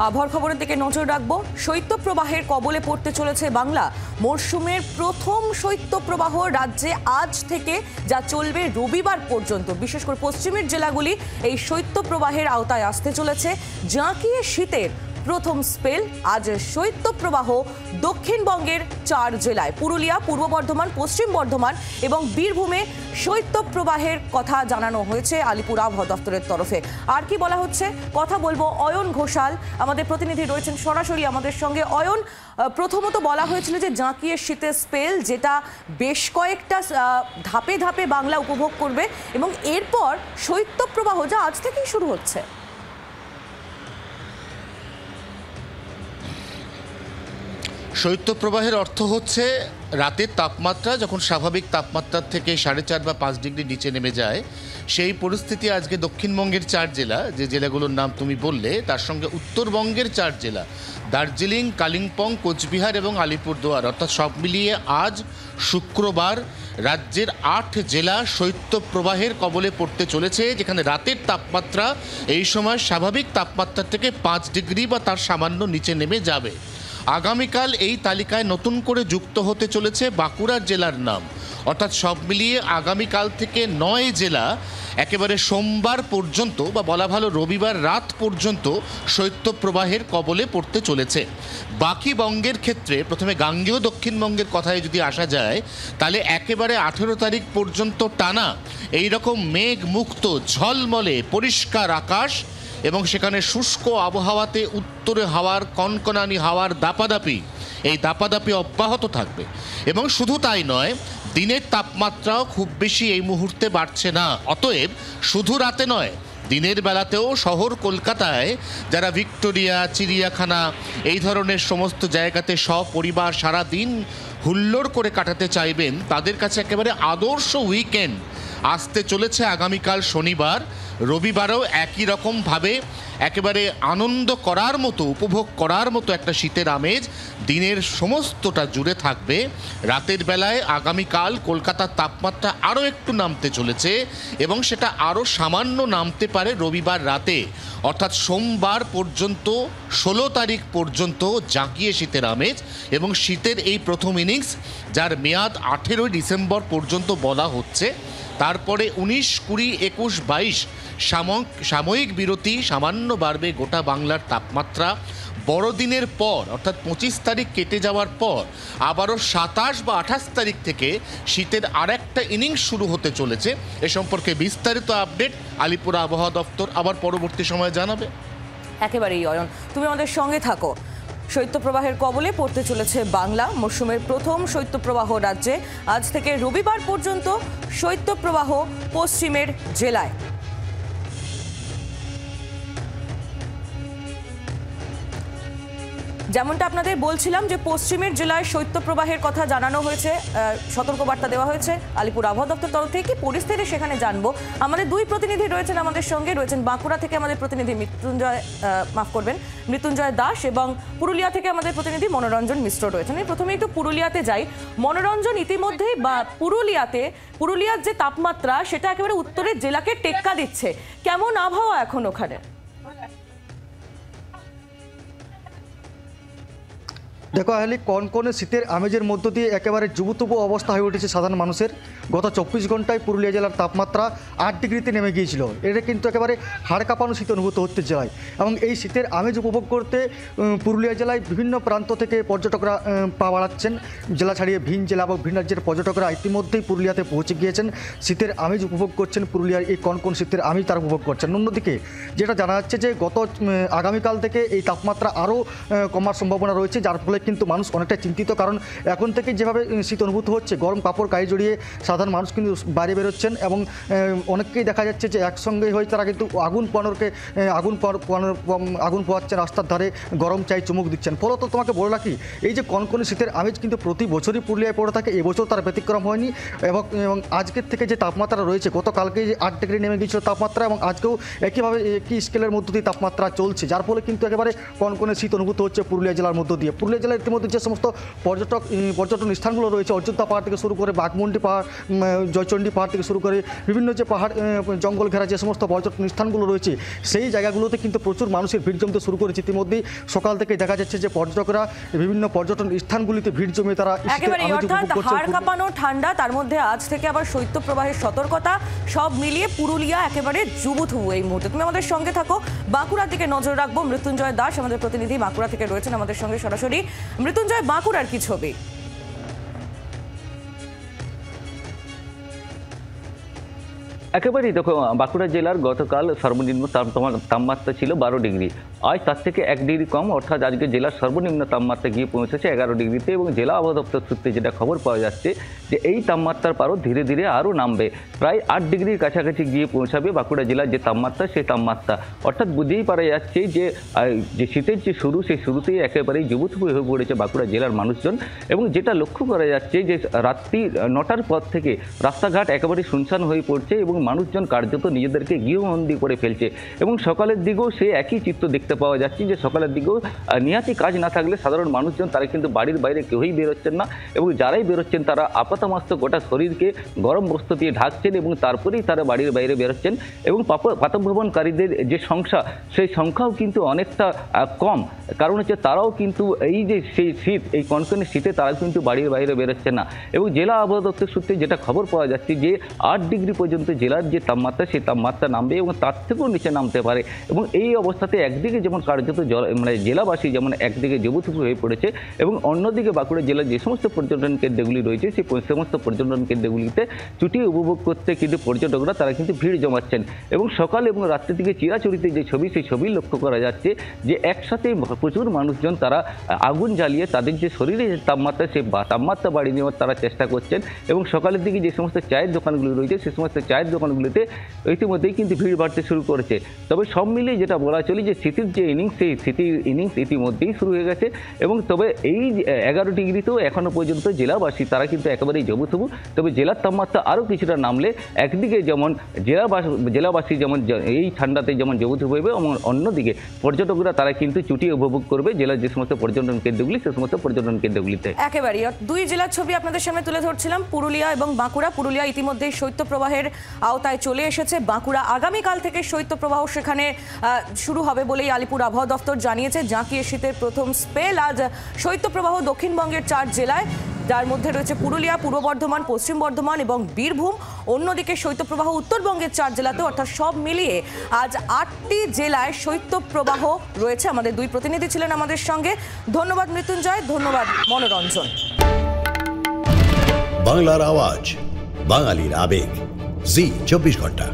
আবহাওয়ার খবরের দিকে নজর রাখবো। শৈত্যপ্রবাহের কবলে পড়তে চলেছে বাংলা। মরশুমের প্রথম শৈত্যপ্রবাহ রাজ্যে আজ থেকে যা চলবে রবিবার পর্যন্ত। বিশেষ করে পশ্চিমের জেলাগুলি এই শৈত্যপ্রবাহের আওতায় আসতে চলেছে। জাঁকিয়ে শীতের প্রথম স্পেল। আজ শৈত্যপ্রবাহ দক্ষিণবঙ্গের 4 জেলায়, পুরুলিয়া, পূর্ব বর্ধমান, পশ্চিম বর্ধমান এবং বীরভূমে শৈত্যপ্রবাহের কথা জানানো হয়েছে আলিপুর আবহাওয়া দপ্তরের তরফে। আর কি বলা হচ্ছে কথা বলবো। অয়ন ঘোষাল আমাদের প্রতিনিধি রয়েছেন সরাসরি আমাদের সঙ্গে। অয়ন, প্রথমত বলা হয়েছিল যে জাঁকিয়ে শীতের স্পেল, যেটা বেশ কয়েকটা ধাপে ধাপে বাংলা উপভোগ করবে এবং এরপর শৈত্যপ্রবাহ যা আজ থেকেই শুরু হচ্ছে। শৈত্যপ্রবাহের অর্থ হচ্ছে রাতের তাপমাত্রা যখন স্বাভাবিক তাপমাত্রার থেকে 4.5 বা 5 ডিগ্রি নিচে নেমে যায়, সেই পরিস্থিতি আজকে দক্ষিণবঙ্গের 4 জেলা, যে জেলাগুলোর নাম তুমি বললে, তার সঙ্গে উত্তরবঙ্গের 4 জেলা দার্জিলিং, কালিম্পং, কোচবিহার এবং আলিপুরদুয়ার, অর্থাৎ সব মিলিয়ে আজ শুক্রবার রাজ্যের 8 জেলা শৈত্যপ্রবাহের কবলে পড়তে চলেছে, যেখানে রাতের তাপমাত্রা এই সময় স্বাভাবিক তাপমাত্রা থেকে 5 ডিগ্রি বা তার সামান্য নিচে নেমে যাবে। আগামীকাল এই তালিকায় নতুন করে যুক্ত হতে চলেছে বাঁকুড়া জেলার নাম, অর্থাৎ সব মিলিয়ে আগামীকাল থেকে 9 জেলা একেবারে সোমবার পর্যন্ত বা বলা ভালো রবিবার রাত পর্যন্ত শৈত্যপ্রবাহের কবলে পড়তে চলেছে। বাকি বঙ্গের ক্ষেত্রে প্রথমে গাঙ্গেয় দক্ষিণবঙ্গের কথায় যদি আসা যায়, তাহলে একেবারে 18 তারিখ পর্যন্ত টানা এইরকম মেঘ মুক্ত ঝলমলে পরিষ্কার আকাশ এবং সেখানে শুষ্ক আবহাওয়াতে উত্তরে হাওয়ার কনকনানি হাওয়ার দাপাদাপি, এই দাপাদাপি অব্যাহত থাকবে। এবং শুধু তাই নয়, দিনের তাপমাত্রাও খুব বেশি এই মুহূর্তে বাড়ছে না। অতএব শুধু রাতে নয়, দিনের বেলাতেও শহর কলকাতায় যারা ভিক্টোরিয়া, চিড়িয়াখানা এই ধরনের সমস্ত জায়গাতে সপরিবার সারা দিন হুল্লোড় করে কাটাতে চাইবেন, তাদের কাছে একেবারে আদর্শ উইকেন্ড আসতে চলেছে আগামীকাল শনিবার। রবিবারেও একই রকমভাবে একেবারে আনন্দ করার মতো, উপভোগ করার মতো একটা শীতের আমেজ দিনের সমস্তটা জুড়ে থাকবে। রাতের বেলায় আগামীকাল কলকাতার তাপমাত্রা আরও একটু নামতে চলেছে এবং সেটা আরও সামান্য নামতে পারে রবিবার রাতে, অর্থাৎ সোমবার পর্যন্ত 16 তারিখ পর্যন্ত জাঁকিয়ে শীতের আমেজ। এবং শীতের এই প্রথম ইনিংস, যার মেয়াদ 18 ডিসেম্বর পর্যন্ত বলা হচ্ছে, তারপরে 19, 20, 21, 22 সাময়িক বিরতি, সামান্য বাড়বে গোটা বাংলার তাপমাত্রা। বড়দিনের পর অর্থাৎ 25 তারিখ কেটে যাওয়ার পর আবারও 27 বা 28 তারিখ থেকে শীতের আরেকটা ইনিংস শুরু হতে চলেছে। এ সম্পর্কে বিস্তারিত আপডেট আলিপুর আবহাওয়া দপ্তর আবার পরবর্তী সময়ে জানাবে। একেবারেই অয়ন, তুমি আমাদের সঙ্গে থাকো। শৈত্যপ্রবাহের কবলে পড়তে চলেছে বাংলা। মরশুমের প্রথম শৈত্যপ্রবাহ রাজ্যে আজ থেকে রবিবার পর্যন্ত শৈত্যপ্রবাহ পশ্চিমের জেলায়। যেমনটা আপনাদের বলছিলাম যে পশ্চিমের জেলায় শৈত্যপ্রবাহের কথা জানানো হয়েছে, সতর্কবার্তা দেওয়া হয়েছে আলিপুর আবহাওয়া দপ্তর তরফ থেকে। কি পরিস্থিতি সেখানে জানবো। আমাদের দুই প্রতিনিধি রয়েছেন আমাদের সঙ্গে। রয়েছেন বাঁকুড়া থেকে আমাদের প্রতিনিধি মৃত্যুঞ্জয় দাস এবং পুরুলিয়া থেকে আমাদের প্রতিনিধি মনোরঞ্জন মিশ্র রয়েছেন। প্রথমে একটু পুরুলিয়াতে যাই। মনোরঞ্জন, ইতিমধ্যেই বা পুরুলিয়ার যে তাপমাত্রা সেটা একেবারে উত্তরের জেলাকে টেক্কা দিচ্ছে। কেমন আবহাওয়া এখন ওখানে? দেখো আহলি, কনকনে শীতের আমেজের মধ্য দিয়ে একেবারে যুবতবু অবস্থা হয়ে উঠেছে সাধারণ মানুষের। গত 24 ঘন্টায় পুরুলিয়া জেলার তাপমাত্রা 8 ডিগ্রিতে নেমে গিয়েছিল। এটা কিন্তু একেবারে হাড় কাঁপানো শীত অনুভূত হচ্ছে জেলায়। এবং এই শীতের আমেজ উপভোগ করতে পুরুলিয়া জেলায় বিভিন্ন প্রান্ত থেকে পর্যটকরা পা বাড়াচ্ছেন। জেলা ছাড়িয়ে ভিন জেলা এবং ভিন রাজ্যের পর্যটকরা ইতিমধ্যেই পুরুলিয়াতে পৌঁছে গিয়েছেন। শীতের আমেজ উপভোগ করছেন, পুরুলিয়ার এই কনকন শীতের আমেজ তারা উপভোগ করছেন। অন্যদিকে যেটা জানা যাচ্ছে যে আগামীকাল থেকে এই তাপমাত্রা আরও কমার সম্ভাবনা রয়েছে, যার ফলে কিন্তু মানুষ অনেকটা চিন্তিত। কারণ এখন থেকে যেভাবে শীত অনুভূত হচ্ছে, গরম কাপড় গায়ে জড়িয়ে সাধারণ মানুষ কিন্তু বাইরে বেরোচ্ছেন এবং অনেককেই দেখা যাচ্ছে যে একসঙ্গে হয়ে তারা কিন্তু আগুন পোয়াচ্ছেন রাস্তার ধারে, গরম চাই চুমুক দিচ্ছেন। ফলত তোমাকে বলে রাখি, এই যে কনকনে শীতের আমেজ কিন্তু প্রতি বছরই পুরুলিয়ায় পড়ে থাকে, এবছর তার ব্যতিক্রম হয়নি। এবং আজকের থেকে যে তাপমাত্রা রয়েছে, গতকালকে যে 8 ডিগ্রি নেমে গিয়েছিল তাপমাত্রা, এবং আজকেও একইভাবে একই স্কেলের মধ্য দিয়ে তাপমাত্রা চলছে, যার ফলে কিন্তু একেবারে কনকনে শীত অনুভূত হচ্ছে পুরুলিয়া জেলার মধ্য দিয়ে। পুরুলিয়া জেলায় জেলার ইতিমধ্যে যে সমস্ত পর্যটন স্থানগুলো রয়েছে, অযোধ্যা পাহাড় থেকে শুরু করে বাঘমুন্ডি পাহাড়, জয়চণ্ডী পাহাড় থেকে শুরু করে বিভিন্ন যে পাহাড় জঙ্গল ঘেরা যে সমস্ত পর্যটন স্থানগুলো রয়েছে, সেই জায়গাগুলোতে কিন্তু প্রচুর মানুষের ভিড় জমতে শুরু করেছে। ইতিমধ্যেই সকাল থেকে দেখা যাচ্ছে যে পর্যটকরা বিভিন্ন পর্যটন স্থানগুলিতে ভিড় জমিয়ে তারা একেবারে অর্থাৎ হাড় কাঁপানো ঠান্ডা, তার মধ্যে আজ থেকে আবার শৈত্যপ্রবাহের সতর্কতা, সব মিলিয়ে পুরুলিয়া একেবারে জুবুথুবু এই মুহূর্তে। তুমি আমাদের সঙ্গে থাকো, বাঁকুড়ার দিকে নজর রাখবো। মৃত্যুঞ্জয় দাস আমাদের প্রতিনিধি বাঁকুড়া থেকে রয়েছেন আমাদের সঙ্গে সরাসরি। মৃত্যুঞ্জয়, বাঁকুড়ার কি ছবি? একেবারেই দেখো, বাঁকুড়া জেলার গতকাল সর্বনিম্ন তাপমাত্রা ছিল 12 ডিগ্রি। আজ তার থেকে 1 ডিগ্রি কম, অর্থাৎ আজকে জেলার সর্বনিম্ন তাপমাত্রা গিয়ে পৌঁছেছে 11 ডিগ্রিতে। এবং জেলা আবহাওয়া দপ্তর সূত্রে যেটা খবর পাওয়া যাচ্ছে যে এই তাপমাত্রার পারও ধীরে ধীরে আরও নামবে, প্রায় 8 ডিগ্রির কাছাকাছি গিয়ে পৌঁছাবে বাঁকুড়া জেলার যে তাপমাত্রা, সেই তাপমাত্রা। অর্থাৎ বুঝেই পারা যাচ্ছে যে শীতের যে শুরু, সেই শুরুতেই একেবারেই জুবুথুবু হয়ে পড়েছে বাঁকুড়া জেলার মানুষজন। এবং যেটা লক্ষ্য করা যাচ্ছে যে রাত্রি 9টার পর থেকে রাস্তাঘাট একেবারে শুনশান হয়ে পড়ছে এবং মানুষজন কার্যত নিজেদেরকে গৃহবন্দী করে ফেলছে। এবং সকালের দিকেও সে একই চিত্র দেখতে পাওয়া যাচ্ছে যে সকালের দিকেও নিহাতি কাজ না থাকলে সাধারণ মানুষজন তারা কিন্তু বাড়ির বাইরে কেউই বেরোচ্ছেন না। এবং যারাই বেরোচ্ছেন তারা আপাতমস্ত গোটা শরীরকে গরম বস্ত্র দিয়ে ঢাকছেন এবং তারপরেই তারা বাড়ির বাইরে বেরোচ্ছেন। এবং পাতভ্রমণকারীদের যে সংখ্যা, সেই সংখ্যাও কিন্তু অনেকটা কম, কারণ হচ্ছে তারাও কিন্তু এই যে সেই শীত, এই কনকনে শীতে তারা কিন্তু বাড়ির বাইরে বেরোচ্ছে না। এবং জেলা আবহাওয়া দপ্তর সূত্রে যেটা খবর পাওয়া যাচ্ছে যে 8 ডিগ্রি পর্যন্ত জেলার যে তাপমাত্রা, সেই তাপমাত্রা নামবে এবং তার থেকেও নিচে নামতে পারে। এবং এই অবস্থাতে একদিকে যেমন কার্যত জেলাবাসী যেমন একদিকে জবুথুবু হয়ে পড়েছে, এবং অন্যদিকে বাঁকুড়া জেলার যে সমস্ত পর্যটন কেন্দ্রগুলি রয়েছে, সেই সমস্ত পর্যটন কেন্দ্রগুলিতে ছুটি উপভোগ করতে কিন্তু পর্যটকরা তারা কিন্তু ভিড় জমাচ্ছেন। এবং সকাল এবং রাত্রির দিকে চিরাচরিতে যে ছবি, সেই ছবি লক্ষ্য করা যাচ্ছে যে একসাথে প্রচুর মানুষজন তারা আগুন জ্বালিয়ে তাদের যে শরীরে যে তাপমাত্রা, সেই তাপমাত্রা বাড়িয়ে নেওয়ার তারা চেষ্টা করছেন। এবং সকালের দিকে যে সমস্ত চায়ের দোকানগুলি রয়েছে, সেই সমস্ত চায়ের দোকানগুলিতে ইতিমধ্যেই কিন্তু ভিড় বাড়তে শুরু করেছে। তবে সব মিলিয়ে যেটা বলা চলে যে শীতের যে ইনিংস, সেই শীতের ইনিংস ইতিমধ্যেই শুরু হয়ে গেছে। এবং তবে এই 11 ডিগ্রিতেও এখনও পর্যন্ত জেলাবাসী তারা কিন্তু একেবারেই জবুথুবু। তবে জেলার তাপমাত্রা আরও কিছুটা নামলে একদিকে যেমন জেলাবাসী যেমন এই ঠান্ডাতে যেমন জবুথুবু হইবে, এবং অন্যদিকে পর্যটকরা তারা কিন্তু ছুটি উপভোগ করবে জেলার যে সমস্ত পর্যটন কেন্দ্রগুলি, সে সমস্ত পর্যটন কেন্দ্রগুলিতে। একেবারেই দুই জেলার ছবি আপনাদের সামনে তুলে ধরছিলাম, পুরুলিয়া এবং বাঁকুড়া। পুরুলিয়া ইতিমধ্যেই শৈত্যপ্রবাহের আওতায় চলে এসেছে। বাঁকুড়া আগামীকাল থেকে শৈত্যপ্রবাহ সেখানে শুরু হবে বলেই আলিপুর আবহাওয়া দপ্তর জানিয়েছে। জাঁকিয়ে শীতের প্রথম স্পেল আজ শৈত্যপ্রবাহ দক্ষিণবঙ্গের 4 জেলায়, যার মধ্যে রয়েছে পুরুলিয়া, পূর্ব বর্ধমান, পশ্চিম বর্ধমান এবং বীরভূম। অন্যদিকে শৈত্যপ্রবাহ উত্তরবঙ্গের 4 জেলাতে, অর্থাৎ সব মিলিয়ে আজ 8টি জেলায় শৈত্যপ্রবাহ রয়েছে। আমাদের দুই প্রতিনিধি ছিলেন আমাদের সঙ্গে। ধন্যবাদ মৃত্যুঞ্জয়, ধন্যবাদ মনোরঞ্জন। বাংলার আওয়াজ, বাঙালির আবেগ, জি 24 ঘন্টা।